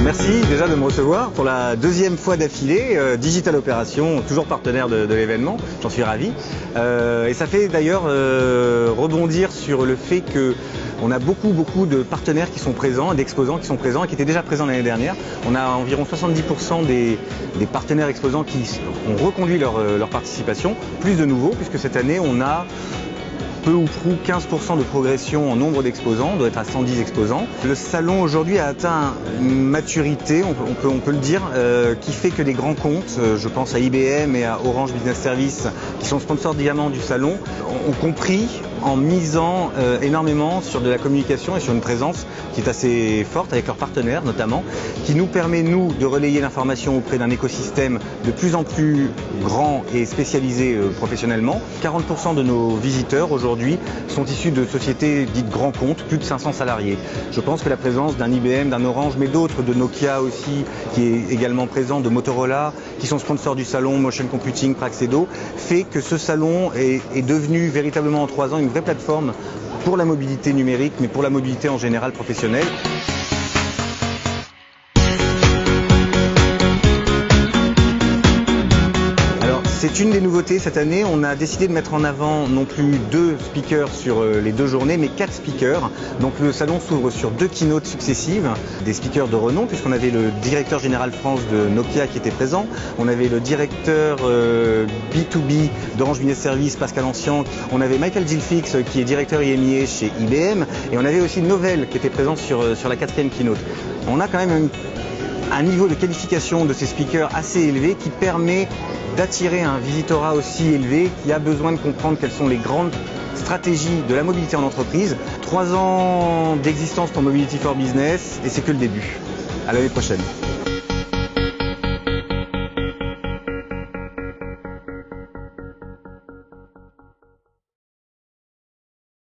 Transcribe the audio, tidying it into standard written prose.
Merci déjà de me recevoir pour la deuxième fois d'affilée. Digital Opération, toujours partenaire de l'événement, j'en suis ravi. Et ça fait d'ailleurs rebondir sur le fait qu'on a beaucoup de partenaires qui sont présents, d'exposants qui sont présents et qui étaient déjà présents l'année dernière. On a environ 70% des partenaires exposants qui ont reconduit leur participation, plus de nouveaux, puisque cette année on a peu ou prou 15% de progression en nombre d'exposants, on doit être à 110 exposants. Le salon aujourd'hui a atteint une maturité, on peut le dire, qui fait que des grands comptes, je pense à IBM et à Orange Business Services, qui sont sponsors diamants du salon, ont compris en misant énormément sur de la communication et sur une présence qui est assez forte avec leurs partenaires notamment, qui nous permet nous de relayer l'information auprès d'un écosystème de plus en plus grand et spécialisé professionnellement. 40% de nos visiteurs aujourd'hui sont issus de sociétés dites grands comptes, plus de 500 salariés. Je pense que la présence d'un IBM, d'un Orange, mais d'autres, de Nokia aussi, qui est également présent, de Motorola, qui sont sponsors du salon, Motion Computing, Praxedo, fait que ce salon est devenu véritablement en 3 ans une vraie plateforme pour la mobilité numérique, mais pour la mobilité en général professionnelle. C'est une des nouveautés cette année, on a décidé de mettre en avant non plus 2 speakers sur les 2 journées, mais 4 speakers. Donc le salon s'ouvre sur 2 keynotes successives, des speakers de renom, puisqu'on avait le directeur général France de Nokia qui était présent, on avait le directeur B2B d'Orange Business Services, Pascal Ancian, on avait Michael Gilfix qui est directeur IMIA chez IBM, et on avait aussi Novell qui était présent sur la 4e keynote. On a quand même un niveau de qualification de ces speakers assez élevé qui permet d'attirer un visitorat aussi élevé qui a besoin de comprendre quelles sont les grandes stratégies de la mobilité en entreprise. 3 ans d'existence pour Mobility for Business et c'est que le début. À l'année prochaine.